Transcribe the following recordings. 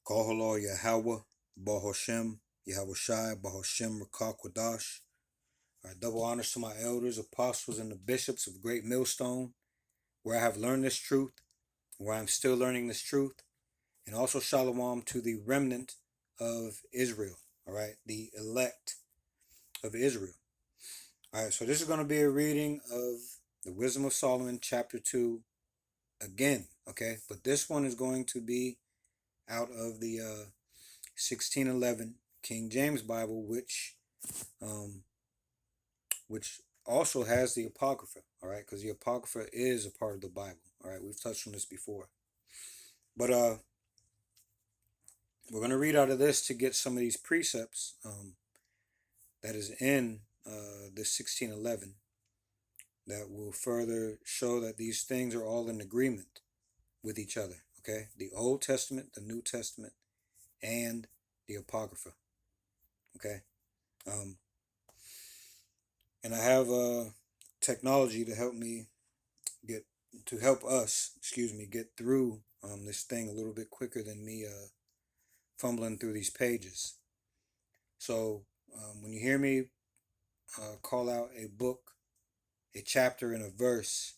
Kohalo Yahweh, Bahoshem, Yahushai, Bahoshem Rakah Kwadash. All right, double honors to my elders, apostles, and the bishops of Great Millstone, where I have learned this truth, where I am still learning this truth, and also shalom to the remnant of Israel, all right, the elect of Israel. All right, so this is going to be a reading of the Wisdom of Solomon, chapter 2, again, okay? But this one is going to be out of the 1611 King James Bible, which also has the Apocrypha, all right? Because the Apocrypha is a part of the Bible, all right? We've touched on this before. But we're going to read out of this to get some of these precepts that is in this 1611 that will further show that these things are all in agreement with each other, okay? The Old Testament, the New Testament, and the Apocrypha, okay? And I have technology to help us get through this thing a little bit quicker than me fumbling through these pages. So when you hear me call out a book, a chapter, and a verse,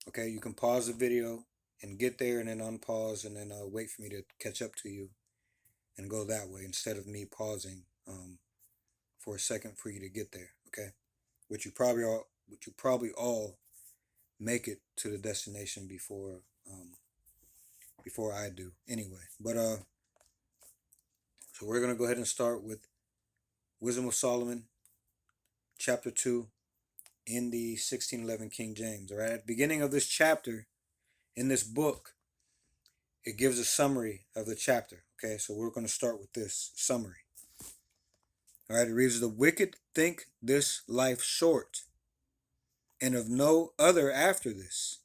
okay, you can pause the video and get there and then unpause and then wait for me to catch up to you and go that way instead of me pausing for a second for you to get there, okay? Which you probably all make it to the destination before I do anyway. But so we're gonna go ahead and start with Wisdom of Solomon, chapter 2, in the 1611 King James. All right, at the beginning of this chapter in this book, it gives a summary of the chapter. Okay, so we're going to start with this summary. All right, it reads, "The wicked think this life short, and of no other after this.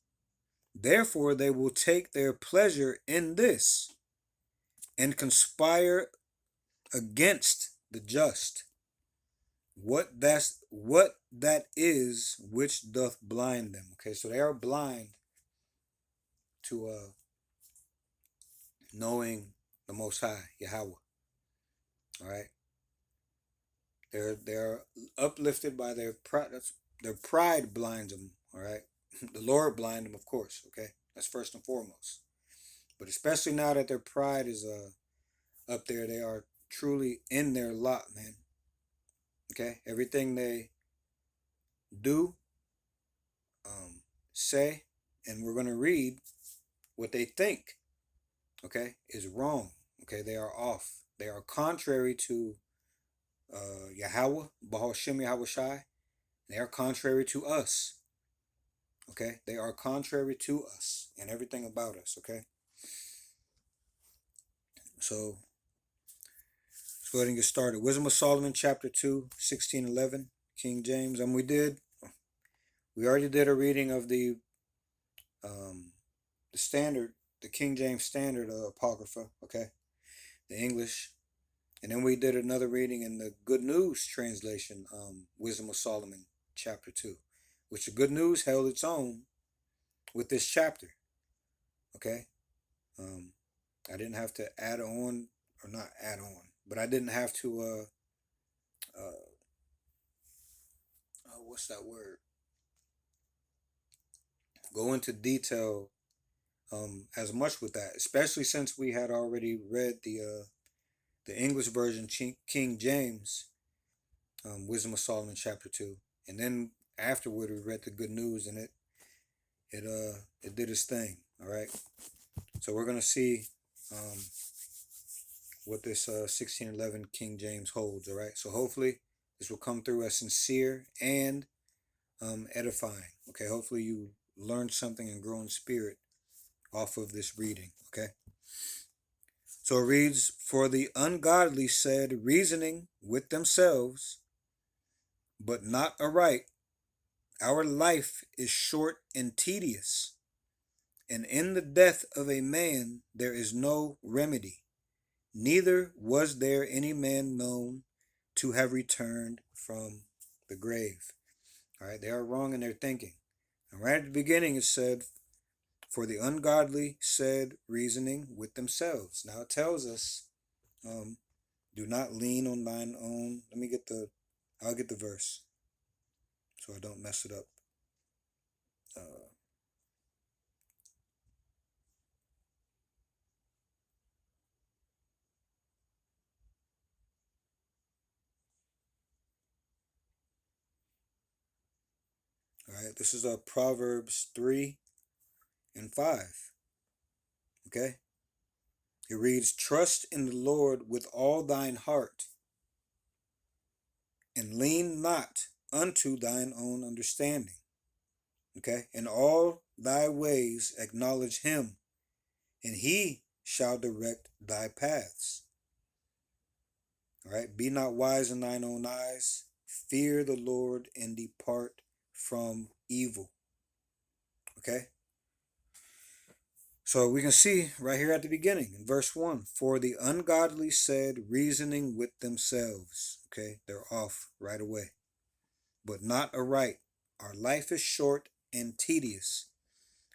Therefore they will take their pleasure in this, and conspire against the just. What that is which doth blind them." Okay, so they are blind to knowing the Most High, Yahweh. All right, they're uplifted by their pride. Their pride blinds them. All right, the Lord blind them, of course. Okay, that's first and foremost. But especially now that their pride is up there, they are truly in their lot, man. Okay, everything they do, say, and we're gonna read what they think, okay, is wrong. Okay, they are off. They are contrary to Yahweh, Bahoshem Yahushai. They are contrary to us. Okay, they are contrary to us and everything about us. Okay, so let's go ahead and get started. Wisdom of Solomon, chapter 2, 1611, King James. And we already did a reading of the standard, the King James Standard Apocrypha. Okay, the English. And then we did another reading in the Good News translation, Wisdom of Solomon, chapter 2, which the Good News held its own with this chapter. Okay? I didn't have to add on, or not add on, but I didn't have to, what's that word? Go into detail as much with that, especially since we had already read the English version, King James, Wisdom of Solomon, chapter 2. And then afterward, we read the Good News, and it did its thing. All right. So we're gonna see what this 1611 King James holds. All right. So hopefully this will come through as sincere and edifying. Okay. Hopefully you learn something and grow in spirit off of this reading. Okay. So it reads, "For the ungodly said, reasoning with themselves, but not aright, our life is short and tedious, and in the death of a man there is no remedy, neither was there any man known to have returned from the grave." All right, they are wrong in their thinking. And right at the beginning it said, For the ungodly said, reasoning with themselves. Now it tells us, do not lean on thine own. I'll get the verse so I don't mess it up. All right, this is Proverbs 3 and 5. Okay, it reads, trust in the Lord with all thine heart, and lean not unto thine own understanding. Okay, in all thy ways acknowledge him, and he shall direct thy paths. All right, be not wise in thine own eyes. Fear the Lord and depart from evil. Okay, so we can see right here at the beginning in verse 1, for the ungodly said, reasoning with themselves. Okay, they're off right away, but not aright. Our life is short and tedious,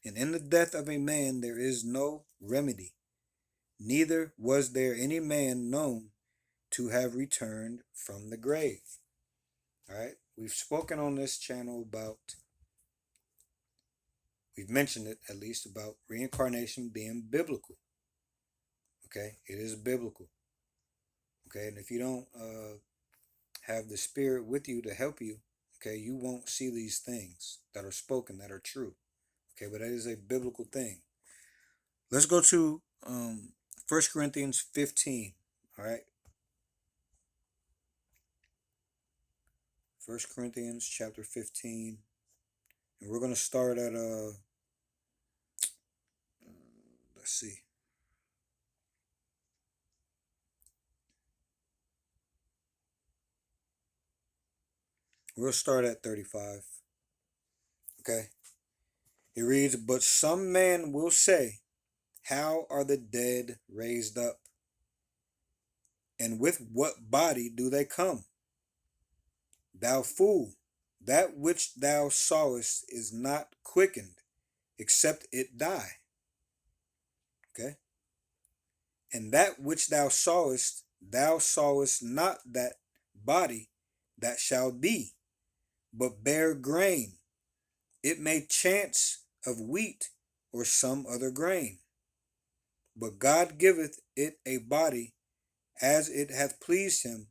and in the death of a man there is no remedy. Neither was there any man known to have returned from the grave. All right, we've spoken on this channel we've mentioned it at least, about reincarnation being biblical. Okay, it is biblical. Okay, and if you don't have the Spirit with you to help you, okay, you won't see these things that are spoken that are true. Okay, but that is a biblical thing. Let's go to 1 Corinthians 15. All right, 1 Corinthians chapter 15, and we're going to start at let's see. We'll start at 35. Okay. It reads, but some man will say, how are the dead raised up? And with what body do they come? Thou fool, that which thou sawest is not quickened, except it die. Okay. And that which thou sawest not that body that shall be, but bare grain. It may chance of wheat or some other grain. But God giveth it a body as it hath pleased him,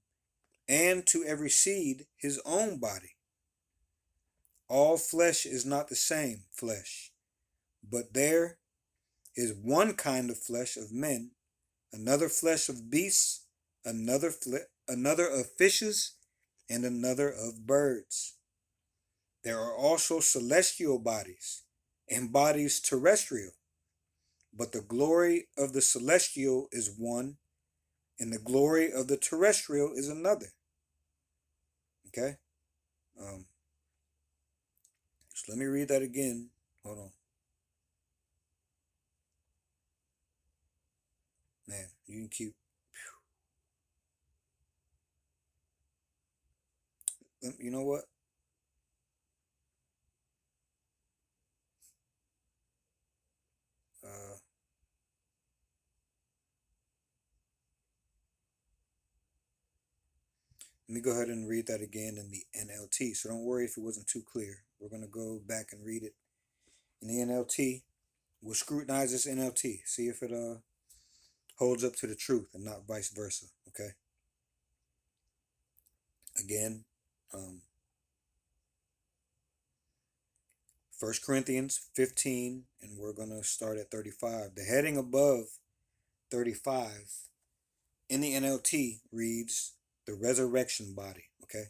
and to every seed his own body. All flesh is not the same flesh, but there is one kind of flesh of men, another flesh of beasts, another of fishes, and another of birds. There are also celestial bodies and bodies terrestrial, but the glory of the celestial is one, and the glory of the terrestrial is another. Okay? So let me read that again. Hold on. Man, you can keep. You know what? Let me go ahead and read that again in the NLT. So don't worry if it wasn't too clear. We're going to go back and read it in the NLT. We'll scrutinize this NLT. See if it holds up to the truth and not vice versa. Okay? Again, 1 Corinthians 15, and we're going to start at 35. The heading above 35 in the NLT reads, the resurrection body. Okay?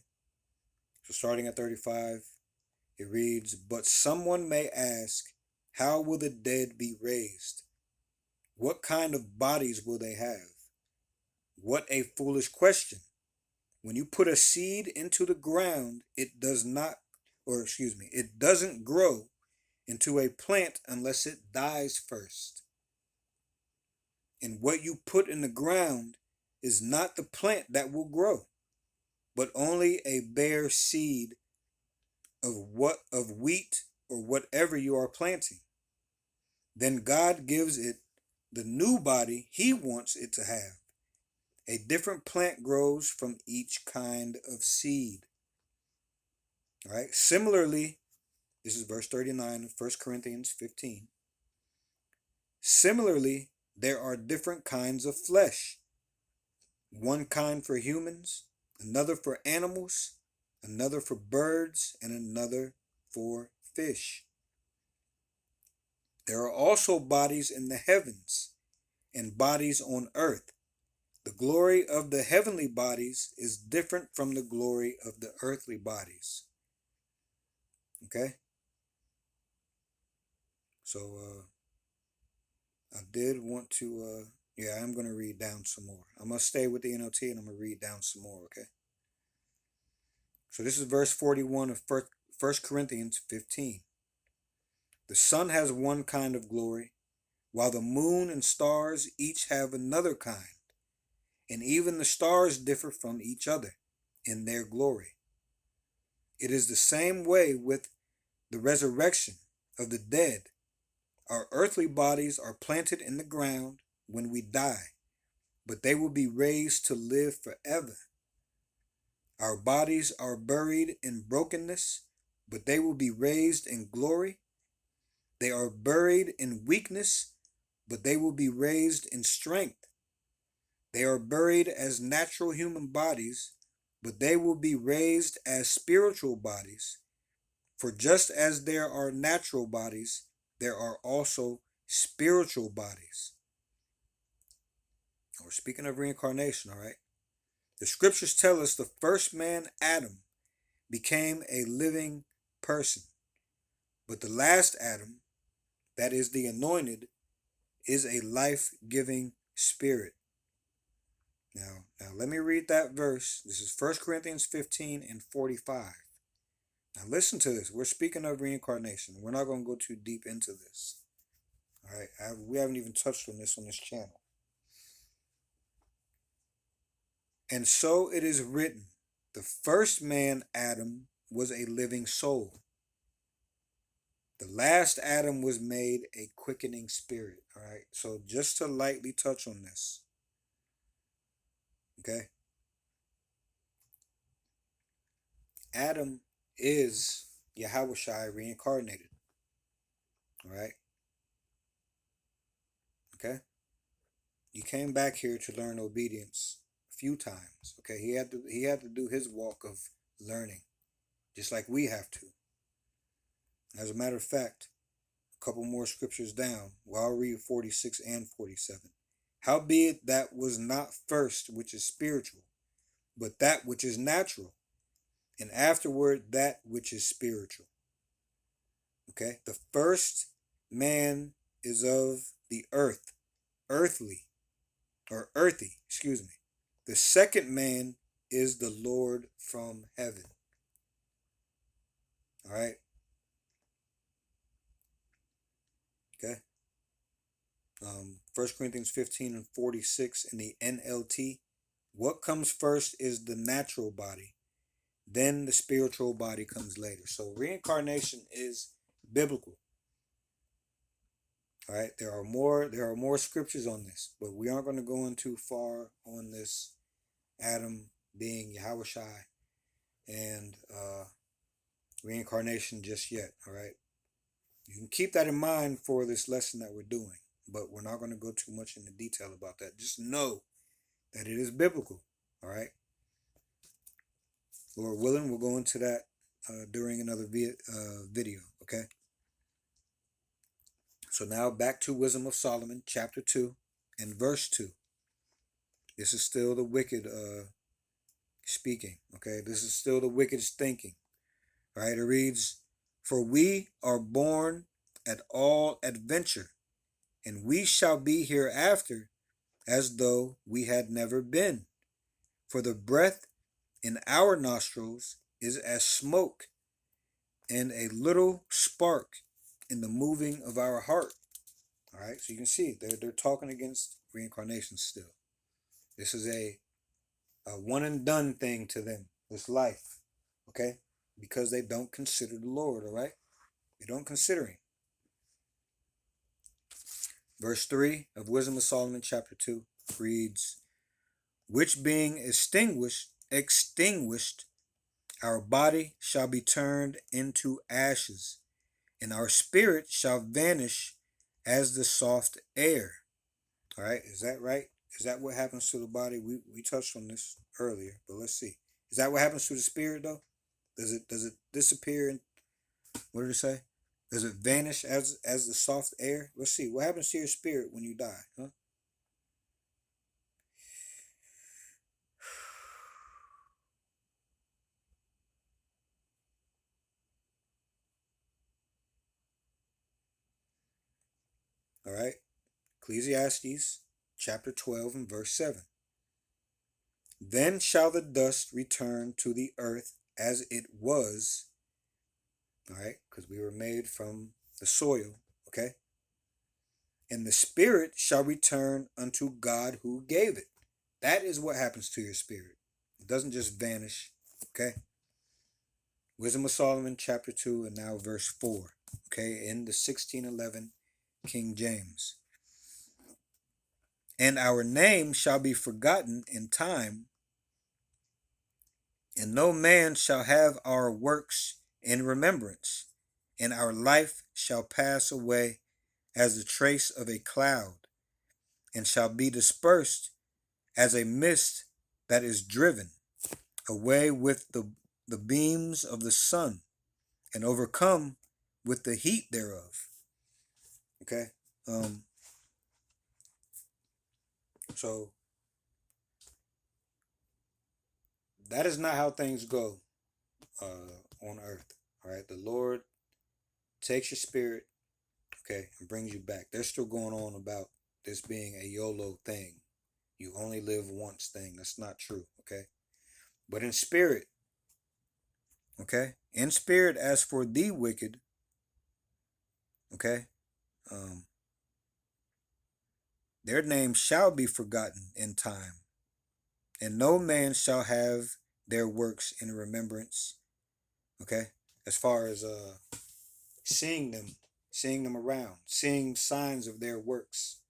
So starting at 35, it reads, but someone may ask, how will the dead be raised? What kind of bodies will they have? What a foolish question. When you put a seed into the ground, it doesn't grow into a plant unless it dies first. And what you put in the ground is not the plant that will grow, but only a bare seed of wheat or whatever you are planting. Then God gives it the new body he wants it to have. A different plant grows from each kind of seed. All right. Similarly, this is verse 39 of 1 Corinthians 15. Similarly, there are different kinds of flesh. One kind for humans, another for animals, another for birds, and another for fish. There are also bodies in the heavens and bodies on earth. The glory of the heavenly bodies is different from the glory of the earthly bodies. Okay? So, I did want to, I'm going to read down some more. I'm going to stay with the NLT and I'm going to read down some more, okay? So this is verse 41 of 1 Corinthians 15. The sun has one kind of glory, while the moon and stars each have another kind, and even the stars differ from each other in their glory. It is the same way with the resurrection of the dead. Our earthly bodies are planted in the ground when we die, but they will be raised to live forever. Our bodies are buried in brokenness, but they will be raised in glory. They are buried in weakness, but they will be raised in strength. They are buried as natural human bodies, but they will be raised as spiritual bodies. For just as there are natural bodies, there are also spiritual bodies. We're speaking of reincarnation, all right? The scriptures tell us the first man, Adam, became a living person. But the last Adam, that is the anointed, is a life-giving spirit. Now let me read that verse. This is 1 Corinthians 15 and 45. Now listen to this. We're speaking of reincarnation. We're not going to go too deep into this. All right, we haven't even touched on this channel. And so it is written, the first man, Adam, was a living soul. The last Adam was made a quickening spirit. All right, so just to lightly touch on this. Okay. Adam is Yahushua reincarnated. All right. Okay. He came back here to learn obedience a few times. Okay. He had to do his walk of learning, just like we have to. As a matter of fact, a couple more scriptures down. Well, I'll read 46 and 47. Howbeit that was not first which is spiritual, but that which is natural, and afterward that which is spiritual. Okay, the first man is of the earth, earthy, excuse me. The second man is the Lord from heaven. All right. Okay. 1 Corinthians 15 and 46 in the NLT. What comes first is the natural body. Then the spiritual body comes later. So reincarnation is biblical. All right, there are more scriptures on this, but we aren't going to go in too far on this Adam being Yahushua and reincarnation just yet. All right, you can keep that in mind for this lesson that we're doing, but we're not going to go too much into detail about that. Just know that it is biblical. All right, Lord willing, we'll go into that during another video. Okay. So now back to Wisdom of Solomon, chapter 2 and verse 2. This is still the wicked speaking. Okay, this is still the wicked's thinking. All right, it reads, for we are born at all adventure, and we shall be hereafter as though we had never been. For the breath in our nostrils is as smoke, and a little spark in the moving of our heart. All right, so you can see they're talking against reincarnation still. This is a one and done thing to them, this life, okay? Because they don't consider the Lord, all right? They don't consider him. Verse 3 of Wisdom of Solomon, chapter 2, reads, which being extinguished, our body shall be turned into ashes, and our spirit shall vanish as the soft air. All right, is that right? Is that what happens to the body? We touched on this earlier, but let's see. Is that what happens to the spirit though? Does it disappear? And what did it say? Does it vanish as the soft air? Let's see. What happens to your spirit when you die? Huh? All right. Ecclesiastes chapter 12 and verse 7. Then shall the dust return to the earth as it was. All right, because we were made from the soil. Okay. And the spirit shall return unto God who gave it. That is what happens to your spirit. It doesn't just vanish. Okay. Wisdom of Solomon, chapter 2, and now verse 4. Okay, in the 1611 King James. And our name shall be forgotten in time, and no man shall have our works in remembrance, and our life shall pass away as the trace of a cloud, and shall be dispersed as a mist that is driven away with the beams of the sun, and overcome with the heat thereof. Okay. So that is not how things go on earth. All right. The Lord takes your spirit, okay, and brings you back. They're still going on about this being a YOLO thing. You only live once thing. That's not true. Okay. But in spirit, okay, in spirit, as for the wicked, okay, their name shall be forgotten in time, and no man shall have their works in remembrance. Okay. As far as seeing them around, seeing signs of their works.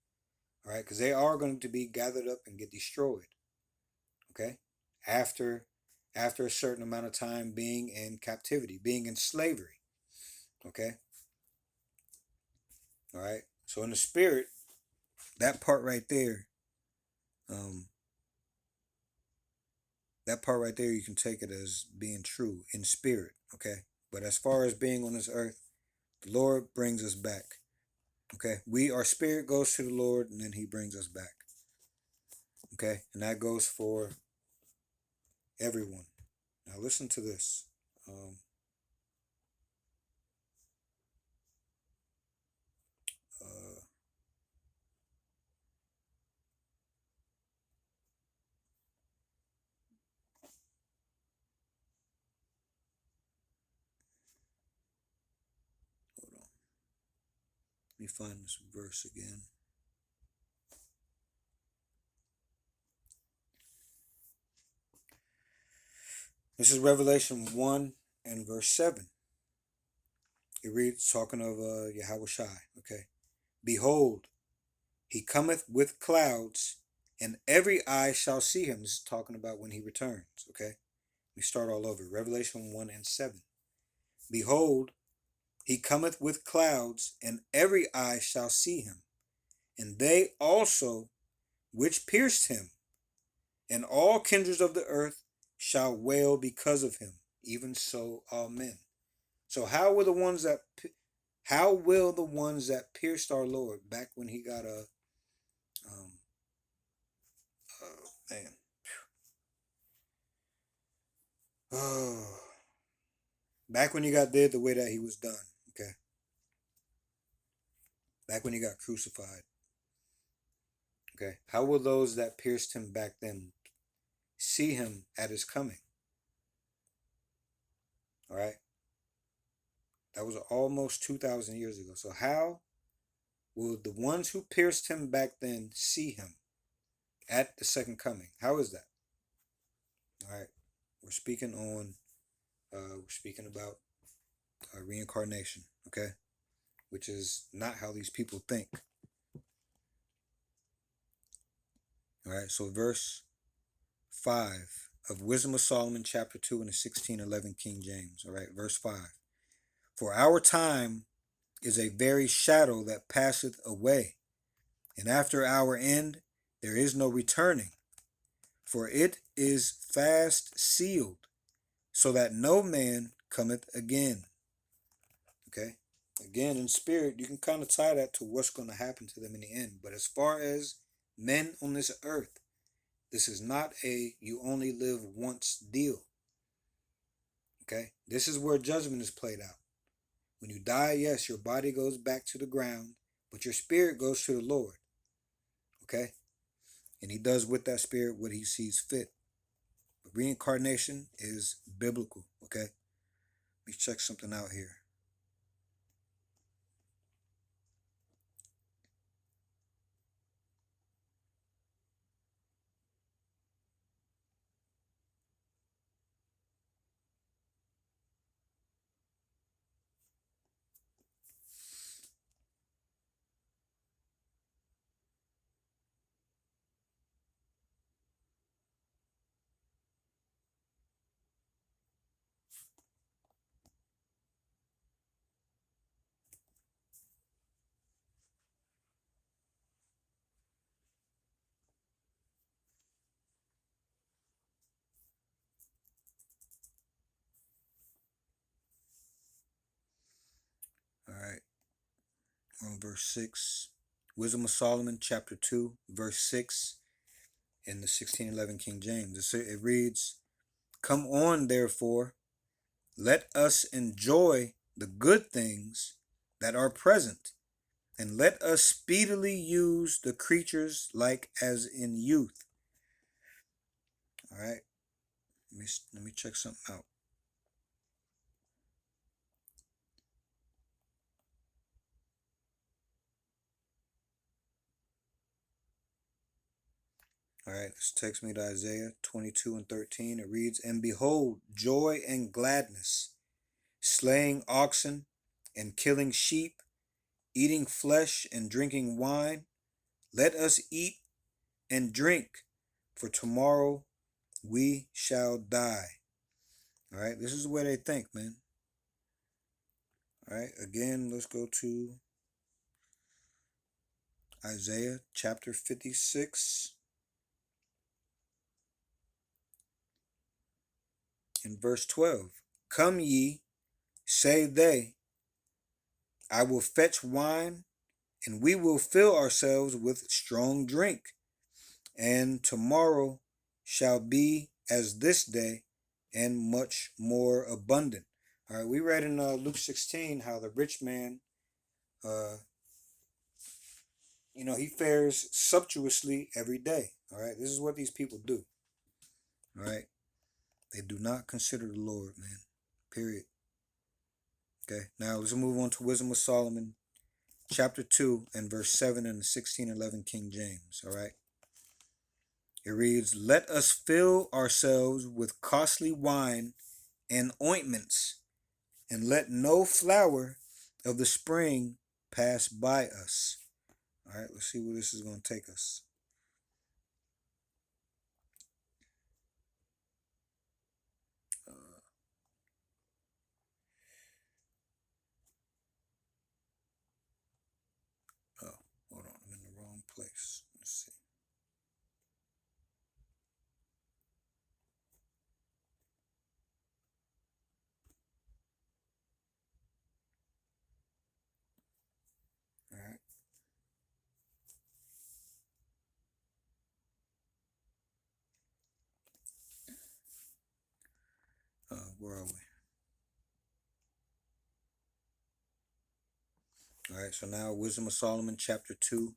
All right, because they are going to be gathered up and get destroyed. Okay, after a certain amount of time being in captivity, being in slavery. Okay. All right. So in the spirit, that part right there, um, you can take it as being true in spirit. Okay. But as far as being on this earth, the Lord brings us back. Okay. Our spirit goes to the Lord, and then He brings us back. Okay. And that goes for everyone. Now listen to this. Uh, Hold on. Let me find this verse again. This is Revelation 1 and verse 7. It reads, talking of Yahweh Shai. Okay. Behold, He cometh with clouds, and every eye shall see Him. This is talking about when He returns. Okay. We start all over. Revelation 1 and 7. Behold, He cometh with clouds, and every eye shall see Him, and they also which pierced Him, and all kindreds of the earth shall wail because of Him. Even so, amen. So how will the ones that pierced our Lord back when He got um man back when He got dead the way that He was done, okay, back when He got crucified, okay, how will those that pierced Him back then see Him at His coming? All right, that was almost 2,000 years ago. So how will the ones who pierced Him back then see Him at the second coming? How is that? All right, we're speaking about reincarnation, okay, which is not how these people think. All right, so verse 5 of Wisdom of Solomon, chapter 2, in the 1611 King James. All right, verse 5. For our time is a very shadow that passeth away, and after our end there is no returning, for it is fast sealed, so that no man cometh again. Okay? Again, in spirit, you can kind of tie that to what's going to happen to them in the end. But as far as men on this earth, this is not a you only live once deal. Okay? This is where judgment is played out. When you die, yes, your body goes back to the ground, but your spirit goes to the Lord. Okay? And he does with that spirit what he sees fit. But reincarnation is biblical. Okay? Let me check something out here. All right. On verse 6. Wisdom of Solomon, chapter 2, verse 6, in the 1611 King James. It reads, Come on, therefore, let us enjoy the good things that are present, and let us speedily use the creatures like as in youth. All right, let me check something out. All right, this takes me to Isaiah 22 and 13. It reads, And behold, joy and gladness, slaying oxen and killing sheep, eating flesh and drinking wine. Let us eat and drink, for tomorrow we shall die. All right, this is the way they think, man. All right, again, let's go to Isaiah chapter 56 in verse 12. Come ye, say they, I will fetch wine, and we will fill ourselves with strong drink, and tomorrow shall be as this day, and much more abundant. All right, we read in Luke 16 how the rich man, uh, he fares sumptuously every day. All right, this is what these people do. All right, they do not consider the Lord, man. Period. Okay, now let's move on to Wisdom of Solomon, chapter 2, and verse 7 in the 1611 King James. All right, it reads, Let us fill ourselves with costly wine and ointments, and let no flower of the spring pass by us. All right, let's see where this is going to take us. Oh, hold on, I'm in the wrong place. Let's see. All right. Where are we? All right, so now Wisdom of Solomon, chapter 2,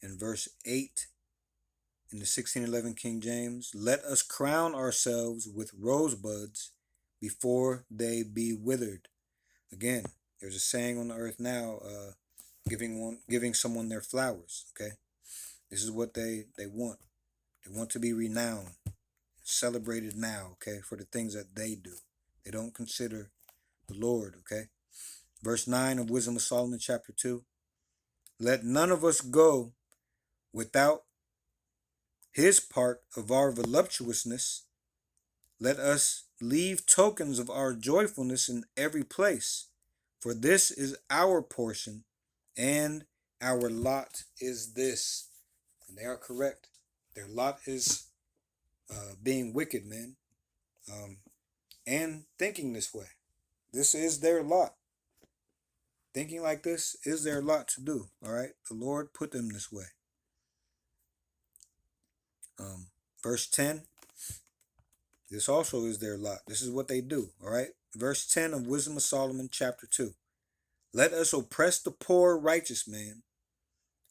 and verse 8 in the 1611 King James. Let us crown ourselves with rosebuds before they be withered. Again, there's a saying on the earth now, giving someone their flowers. Okay, this is what they want. They want to be renowned, celebrated now. Okay, for the things that they do. They don't consider the Lord. Okay, verse 9 of Wisdom of Solomon, chapter 2. Let none of us go without his part of our voluptuousness, let us leave tokens of our joyfulness in every place, for this is our portion, and our lot is this. And they are correct. Their lot is being wicked, man, and thinking this way. This is their lot. Thinking like this is their lot to do. All right, the Lord put them this way. Verse 10. This also is their lot. This is what they do. All right. Verse 10 of Wisdom of Solomon, chapter 2. Let us oppress the poor righteous man.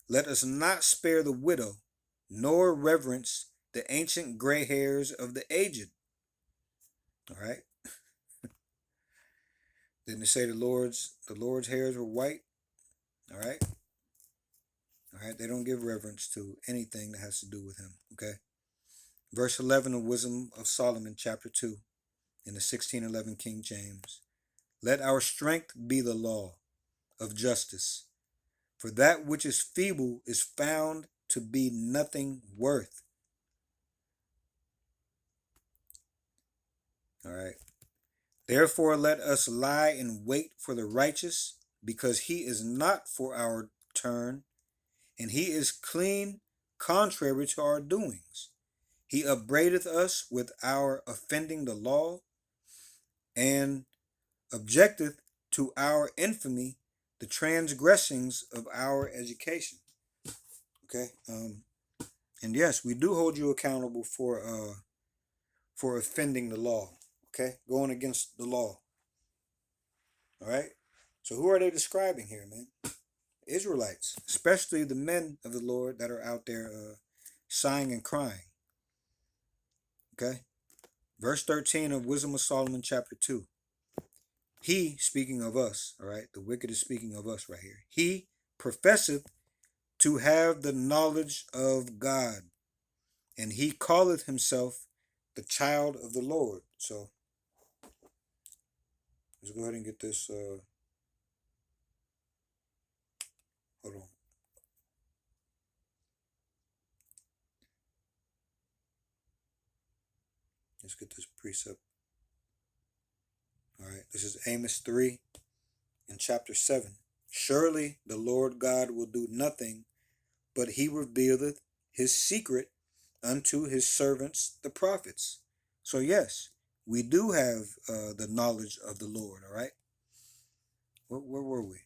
Let us not spare the widow, nor reverence the ancient gray hairs of the aged. All right. Didn't it say the Lord's hairs were white? All right. All right. They don't give reverence to anything that has to do with him. Okay. Verse 11 of Wisdom of Solomon, chapter 2, in the 1611 King James. Let our strength be the law of justice, for that which is feeble is found to be nothing worth. All right. Therefore, let us lie in wait for the righteous, because he is not for our turn, and he is clean contrary to our doings. He upbraideth us with our offending the law, and objecteth to our infamy the transgressings of our education. Okay. And yes, we do hold you accountable for offending the law. Okay, going against the law. All right. So who are they describing here, man? Israelites, especially the men of the Lord that are out there sighing and crying. Okay. Verse 13 of Wisdom of Solomon, chapter 2. He, speaking of us, all right, the wicked is speaking of us right here. He professeth to have the knowledge of God, and he calleth himself the child of the Lord. So let's go ahead and get this. Hold on. Let's get this precept. All right, this is Amos 3 in chapter 7. Surely the Lord God will do nothing, but he revealeth his secret unto his servants, the prophets. So yes, we do have the knowledge of the Lord, all right? Where were we?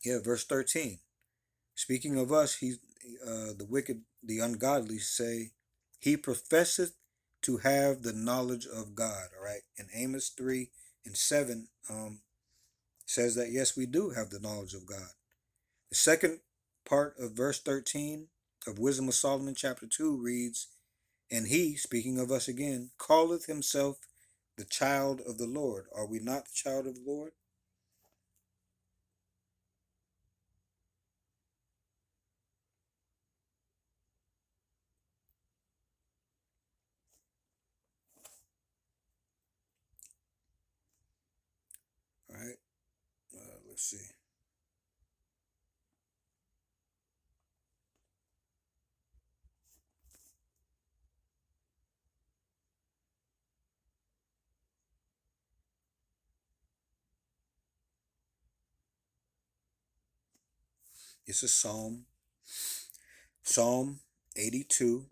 Verse 13. Speaking of us, the wicked, the ungodly say, he professeth to have the knowledge of God, all right? And Amos 3 and 7 says that, yes, we do have the knowledge of God. The second part of verse 13 of Wisdom of Solomon chapter 2 reads, and he, speaking of us again, calleth himself the child of the Lord. Are we not the child of the Lord? All right, let's see. It's a psalm. Psalm 82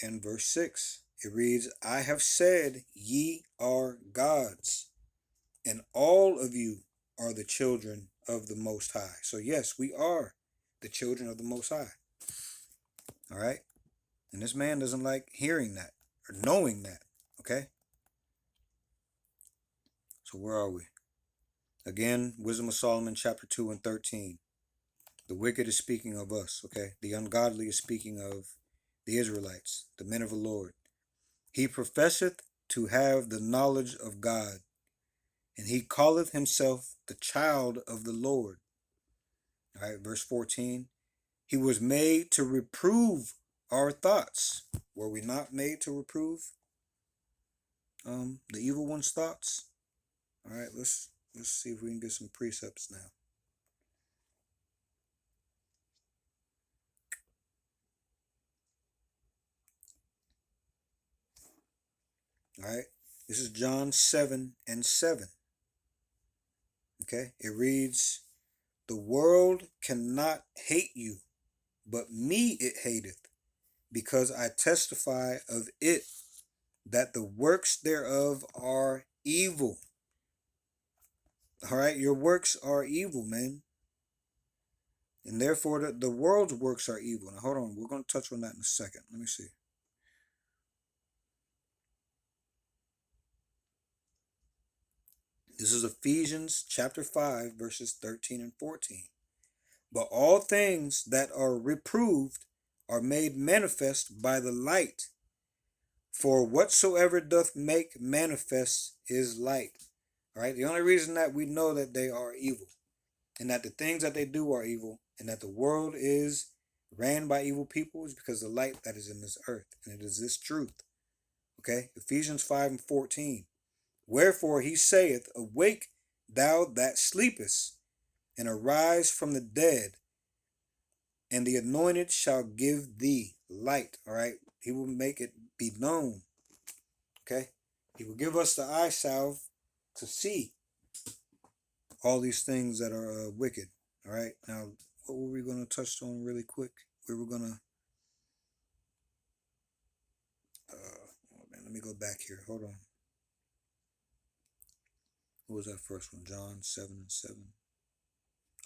and verse 6. It reads, I have said, ye are gods, and all of you are the children of the Most High. So yes, we are the children of the Most High. All right? And this man doesn't like hearing that or knowing that. Okay? So where are we? Again, Wisdom of Solomon chapter 2 and 13. The wicked is speaking of us. Okay? The ungodly is speaking of the Israelites, the men of the Lord. He professeth to have the knowledge of God, and he calleth himself the child of the Lord. All right, verse 14. He was made to reprove our thoughts. Were we not made to reprove the evil one's thoughts? All right, let's see if we can get some precepts now. All right. This is John 7:7. Okay. It reads, "The world cannot hate you, but me it hateth, because I testify of it that the works thereof are evil." All right. Your works are evil, man. And therefore the world's works are evil. Now hold on. We're going to touch on that in a second. Let me see. This is Ephesians chapter 5, verses 13 and 14. "But all things that are reproved are made manifest by the light, for whatsoever doth make manifest is light." All right. The only reason that we know that they are evil, and that the things that they do are evil, and that the world is ran by evil people, is because of the light that is in this earth. And it is this truth. Okay. Ephesians 5:14. "Wherefore he saith, Awake, thou that sleepest, and arise from the dead, and the anointed shall give thee light." All right. He will make it be known. Okay. He will give us the eye salve to see all these things that are wicked. All right. Now, what were we going to touch on really quick? We were going to, oh man, let me go back here. Hold on. What was that first one? John 7:7.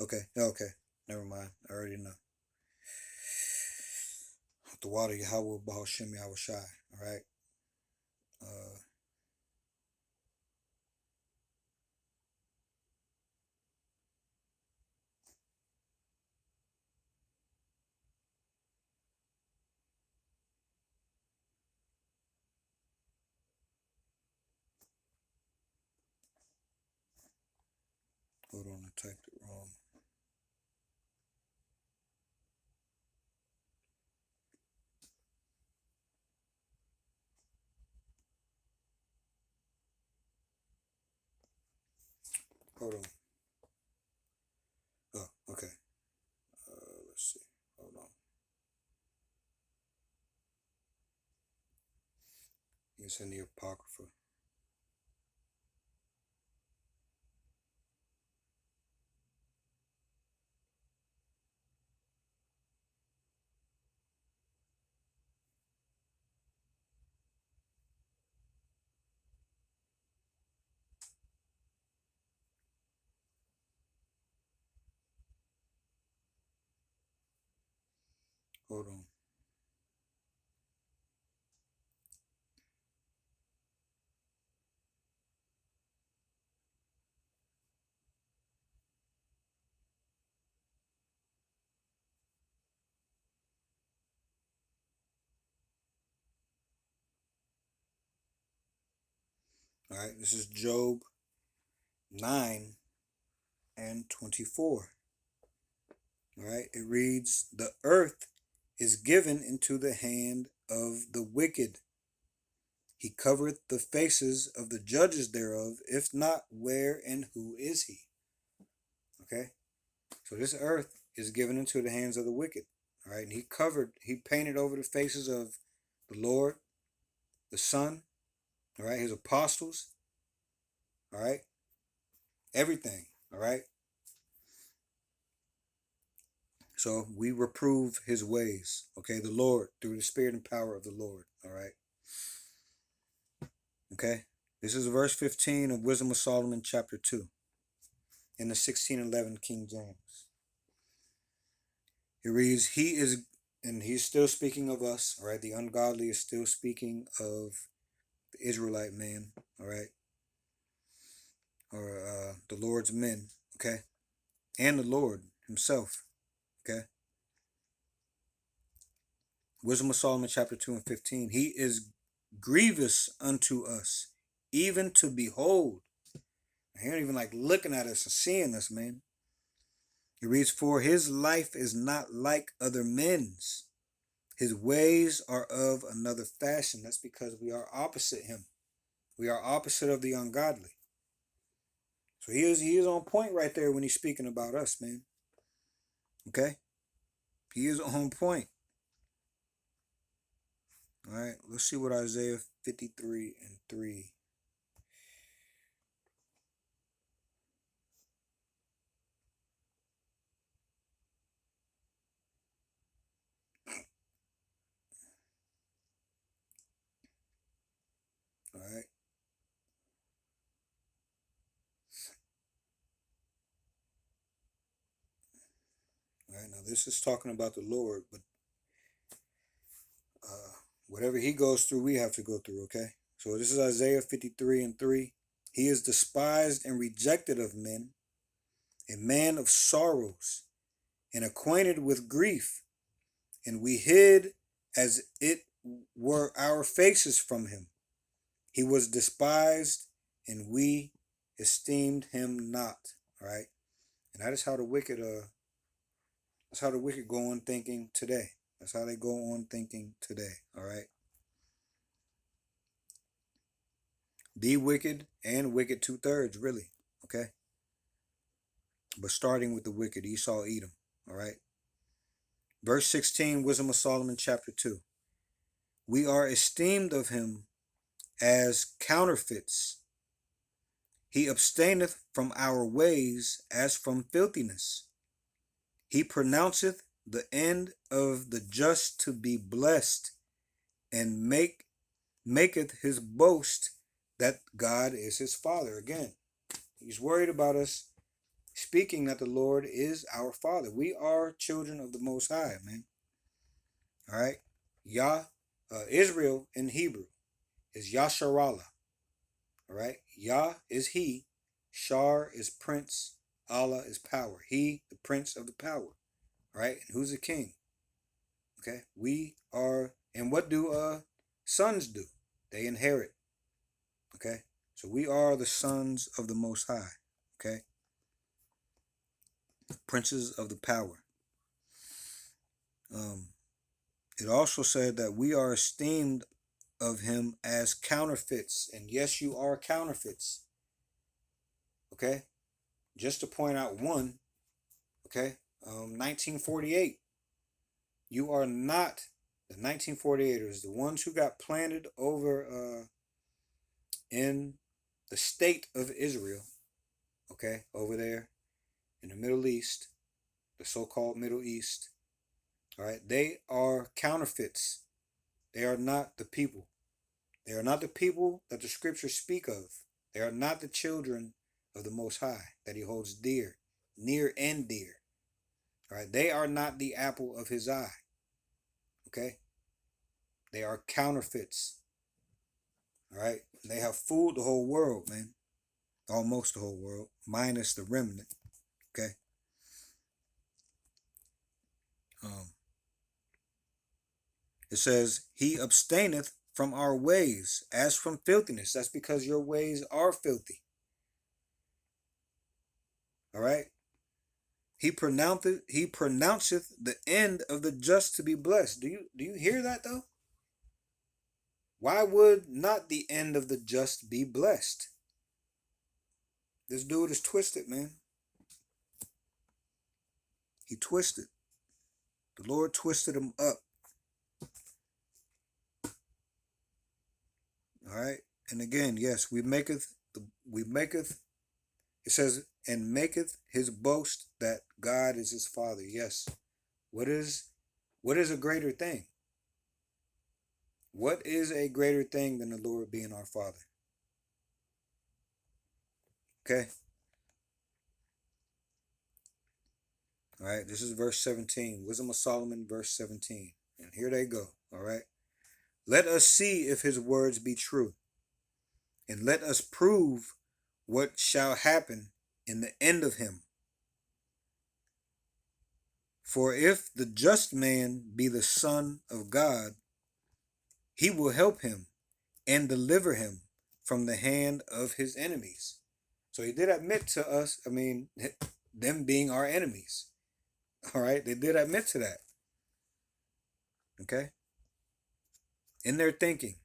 Okay. Okay. Never mind. I already know. The water, Yahweh, Baal Shem, Yahweh Shai. All right. Uh, Hold on. I typed it wrong. Hold on. Oh, okay. Let's see. Hold on. It's in the Apocrypha. Hold on. All right. This is Job 9:24. All right. It reads, "The earth is given into the hand of the wicked. He covereth the faces of the judges thereof. If not, where and who is he?" Okay. So this earth is given into the hands of the wicked. All right. And he painted over the faces of the Lord, the Son, all right, his apostles, all right, everything, all right. So we reprove his ways, okay, the Lord, through the spirit and power of the Lord, all right. Okay. This is verse 15 of Wisdom of Solomon, chapter 2, in the 1611 King James. It reads, "He is," and he's still speaking of us, all right. The ungodly is still speaking of the Israelite man, all right, or the Lord's men, okay, and the Lord himself, okay. Wisdom of Solomon, chapter 2 and 15. "He is grievous unto us, even to behold." He ain't even like looking at us and seeing us, man. It reads, "For his life is not like other men's. His ways are of another fashion." That's because we are opposite him. We are opposite of the ungodly. So he is on point right there when he's speaking about us, man. Okay? He is on point. All right, let's see what Isaiah 53 and 3. All right. All right, now this is talking about the Lord, but whatever he goes through, we have to go through, okay? So this is Isaiah 53 and 3. He is despised and rejected of men, a man of sorrows and acquainted with grief, and we hid as it were our faces from him. He was despised, and we esteemed him not. All right, and that is how the wicked that's how the wicked go on thinking today. That's how they go on thinking today. All right, the wicked and wicked 2/3, really. Okay, but starting with the wicked, Esau, Edom. All right, verse 16, Wisdom of Solomon, chapter 2. We are esteemed of him as counterfeits. He abstaineth from our ways as from filthiness. He pronounceth the end of the just to be blessed, and maketh his boast that God is his Father. Again, he's worried about us speaking that the Lord is our Father. We are children of the Most High, man. All right, Israel in Hebrew is Yasharallah. All right, Yah is he, Shar is prince, Allah is power. He, the prince of the power. All right, and who's the king? Okay, we are, and what do sons do? They inherit. Okay, so we are the sons of the Most High. Okay, princes of the power. It also said that we are esteemed of him as counterfeits, and yes, you are counterfeits. Okay, just to point out one. Okay, 1948. You are not the 1948ers, the ones who got planted over in the state of Israel. Okay, over there in the Middle East, the so-called Middle East. All right, they are counterfeits. They are not the people. They are not the people that the scriptures speak of. They are not the children of the Most High that he holds dear, near and dear. All right, they are not the apple of his eye. Okay, they are counterfeits. All right, and they have fooled the whole world, man. Almost the whole world, minus the remnant. Okay. Um, It says, he abstaineth from our ways as from filthiness. That's because your ways are filthy. All right. He pronounceth the end of the just to be blessed. Do you hear that though? Why would not the end of the just be blessed? This dude is twisted, man. He twisted. The Lord twisted him up. All right. And again, yes, it says, and maketh his boast that God is his Father. Yes. What is a greater thing? What is a greater thing than the Lord being our Father? Okay. All right. This is verse 17. Wisdom of Solomon, verse 17. And here they go. All right. Let us see if his words be true, and let us prove what shall happen in the end of him. For if the just man be the Son of God, he will help him and deliver him from the hand of his enemies. So he did admit to us, them being our enemies. All right, they did admit to that. Okay? In their thinking,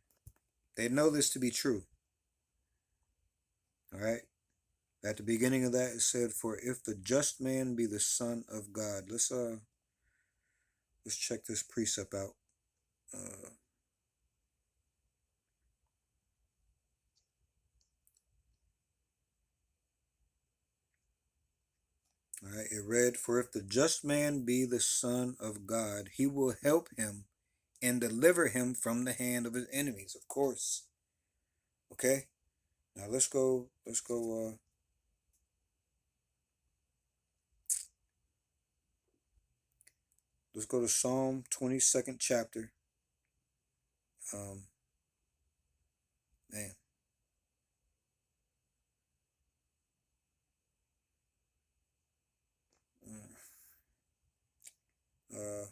they know this to be true. All right? At the beginning of that, it said, "For if the just man be the Son of God." Let's check this precept out. All right, it read, "For if the just man be the son of God, he will help him and deliver him from the hand of his enemies." Of course. Okay. Now let's go. Let's go to Psalm 22nd chapter. Um, man. Uh,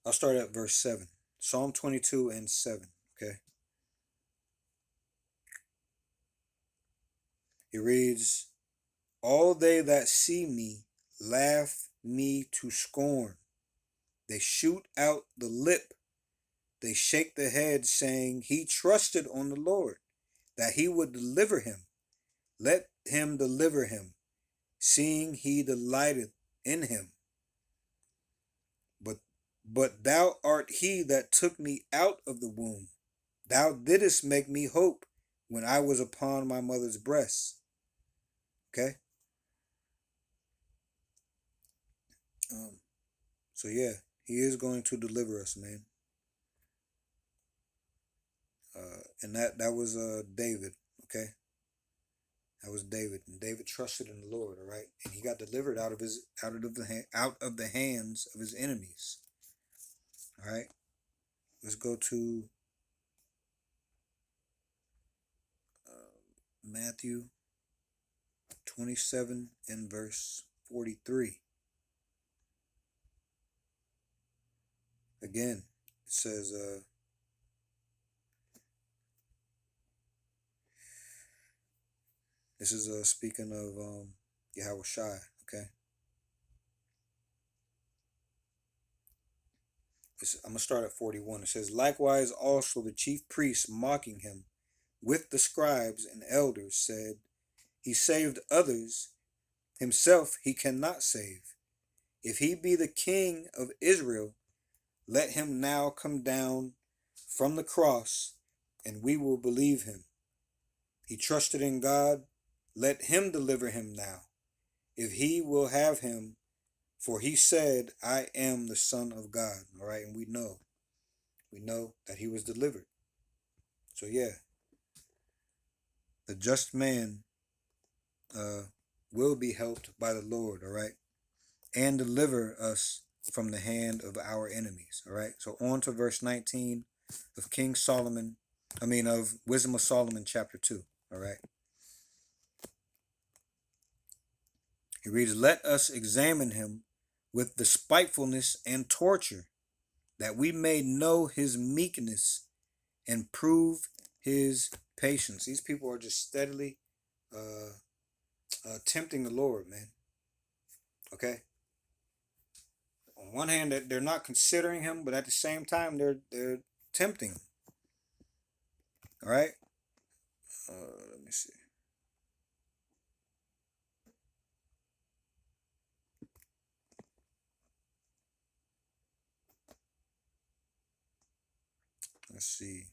I'll start at verse 7. Psalm 22 and 7. Okay. It reads, "All they that see me laugh me to scorn. They shoot out the lip. They shake the head, saying, He trusted on the Lord, that he would deliver him. Let him deliver him, seeing he delighteth in him. But thou art he that took me out of the womb. Thou didst make me hope when I was upon my mother's breast." Okay. Um, so yeah, he is going to deliver us, man. And that was David. Okay. That was David, and David trusted in the Lord. All right, and he got delivered out of the hands of his enemies. All right, let's go to Matthew 27 and verse 43. Again, it says, this is speaking of Yahweh Shai. Okay, I'm gonna start at 41. It says, "Likewise also the chief priests, mocking him with the scribes and elders, said, He saved others, himself he cannot save. If he be the king of Israel, let him now come down from the cross, and we will believe him. He trusted in God, let him deliver him now, if he will have him, for he said, I am the Son of God." All right, and we know that he was delivered. So yeah, the just man uh, will be helped by the Lord. All right, and deliver us from the hand of our enemies. All right, so on to verse 19 of King Solomon, of Wisdom of Solomon, chapter 2. All right, he reads, "Let us examine him with despitefulness and torture, that we may know his meekness and prove his patience." These people are just steadily tempting the Lord, man. Okay. On one hand, they're not considering him, but at the same time, they're tempting. All right. Let me see. Let's see.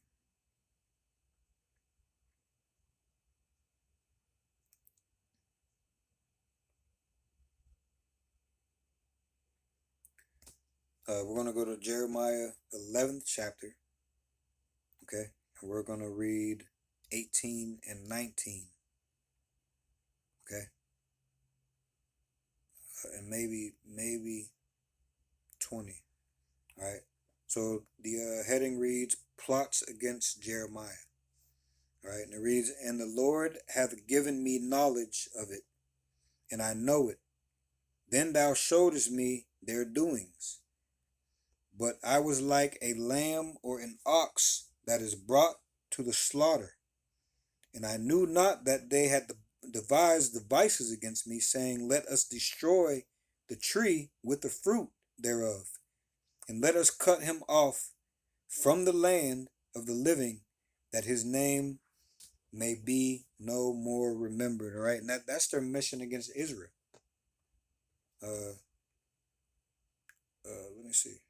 We're going to go to Jeremiah 11th chapter. Okay. And we're going to read 18 and 19. Okay. And maybe 20. All right. So the heading reads, "Plots against Jeremiah." All right. And it reads, "And the Lord hath given me knowledge of it, and I know it. Then thou showedest me their doings. But I was like a lamb or an ox that is brought to the slaughter. And I knew not that they had devised devices against me, saying, Let us destroy the tree with the fruit thereof, and let us cut him off from the land of the living, that his name may be no more remembered." All right, and that's their mission against Israel. Uh, let me see.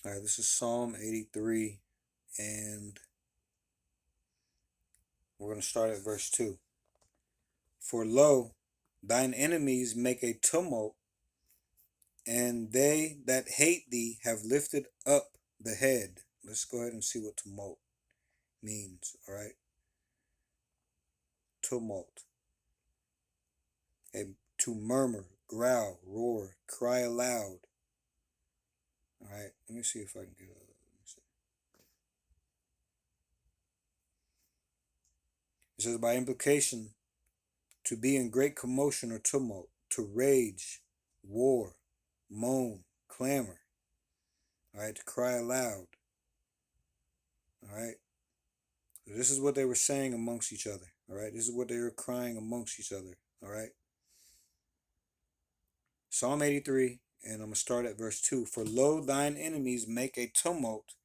All right, this is Psalm 83, and we're going to start at verse 2. For lo, thine enemies make a tumult, and they that hate thee have lifted up the head. Let's go ahead and see what tumult means, all right? Tumult. To murmur, growl, roar, cry aloud. All right, let me see if I can get it. It says, by implication, to be in great commotion or tumult, to rage, war, moan, clamor. All right, to cry aloud. All right. So this is what they were saying amongst each other. All right. This is what they were crying amongst each other. All right. Psalm 83, and I'm going to start at verse 2. For lo, thine enemies make a tumult,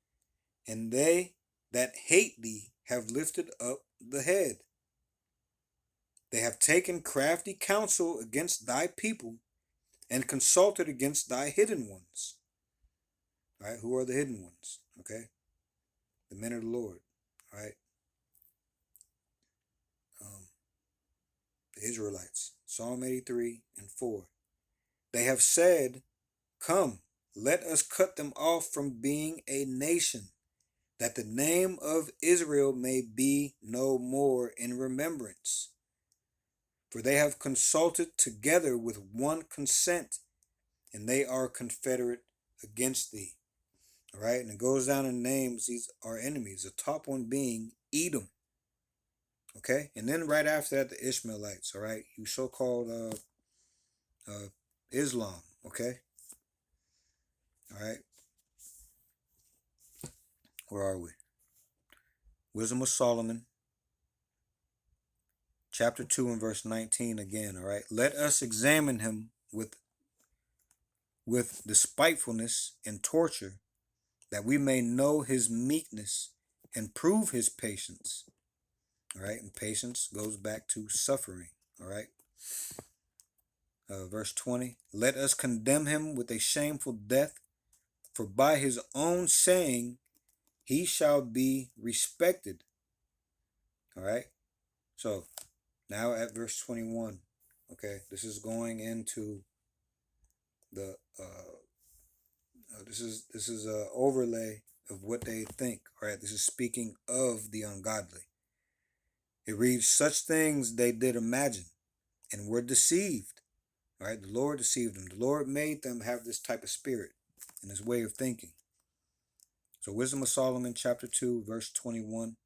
and they that hate thee have lifted up the head. They have taken crafty counsel against thy people and consulted against thy hidden ones. All right, who are the hidden ones? Okay, the men of the Lord. All right, the Israelites. Psalm 83 and 4. They have said, come, let us cut them off from being a nation, that the name of Israel may be no more in remembrance. For they have consulted together with one consent, and they are confederate against thee. All right, and it goes down and names these our enemies, the top one being Edom. Okay, and then right after that, the Ishmaelites. All right, you so-called Islam. Okay, all right, where are we? Wisdom of Solomon, chapter 2 and verse 19 again. All right, let us examine him with despitefulness and torture, that we may know his meekness and prove his patience. All right, and patience goes back to suffering. All right. Verse 20, let us condemn him with a shameful death, for by his own saying he shall be respected. All right. So now at verse 21, okay, this is going into the this is a overlay of what they think. All right, this is speaking of the ungodly. It reads, such things they did imagine and were deceived. All right, the Lord deceived them. The Lord made them have this type of spirit and this way of thinking. So Wisdom of Solomon, chapter 2, verse 21.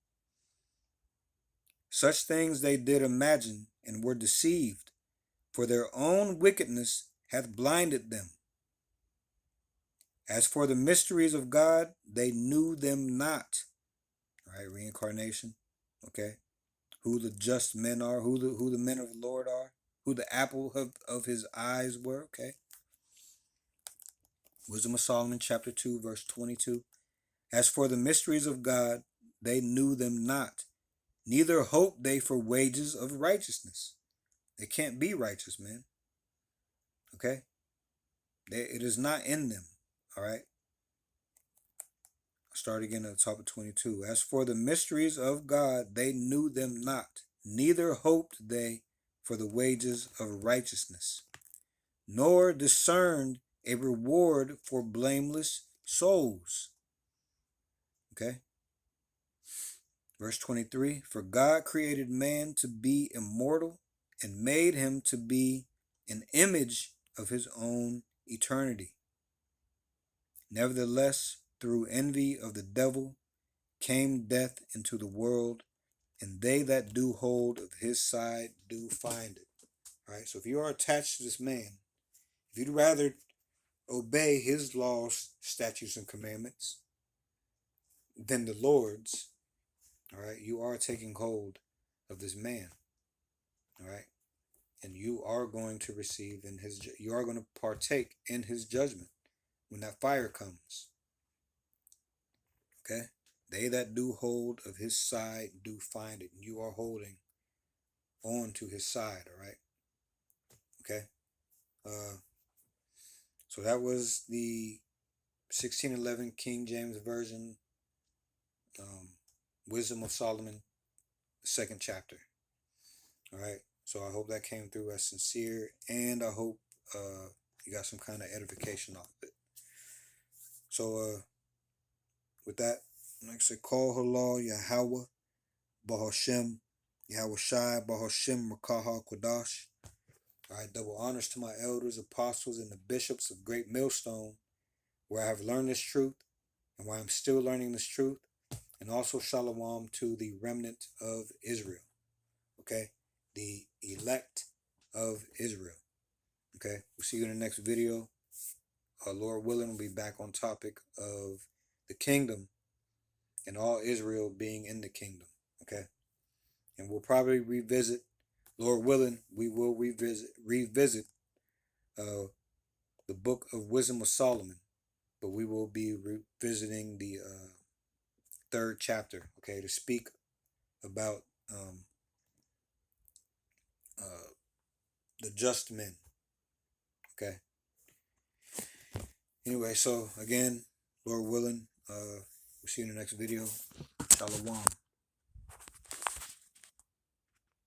Such things they did imagine and were deceived, for their own wickedness hath blinded them. As for the mysteries of God, they knew them not. All right, reincarnation. Okay, who the just men are, who the men of the Lord are, who the apple of his eyes were. Okay. Wisdom of Solomon, chapter 2, verse 22. As for the mysteries of God, they knew them not, neither hoped they for wages of righteousness. They can't be righteous, man. Okay? It is not in them. All right? I'll start again at the top of 22. As for the mysteries of God, they knew them not, neither hoped they for the wages of righteousness, nor discerned a reward for blameless souls. Okay? Verse 23, for God created man to be immortal and made him to be an image of his own eternity. Nevertheless, through envy of the devil came death into the world, and they that do hold of his side do find it. All right, so if you are attached to this man, if you'd rather obey his laws, statutes, and commandments than the Lord's, all right, you are taking hold of this man. All right. And you are going to receive you are going to partake in his judgment when that fire comes. Okay? They that do hold of his side do find it. And you are holding on to his side. All right? Okay? So that was the 1611 King James Version, Wisdom of Solomon, the second chapter. All right. So I hope that came through as sincere, and I hope you got some kind of edification off of it. So with that, like I said, call halal Yahweh Bahashem Yahweh Shai Bahashem Rakaha Kodash. All right, double honors to my elders, apostles, and the bishops of Great Millstone, where I have learned this truth and where I'm still learning this truth, and also shalom to the remnant of Israel. Okay, the elect of Israel. Okay, we'll see you in the next video. Lord willing, we'll be back on topic of the kingdom and all Israel being in the kingdom. Okay, and we'll probably revisit, Lord willing, we will revisit the book of Wisdom of Solomon, but we will be revisiting the third chapter. Okay, to speak about the just men. Okay. Anyway, so again, Lord willing, we'll see you in the next video. Shalom.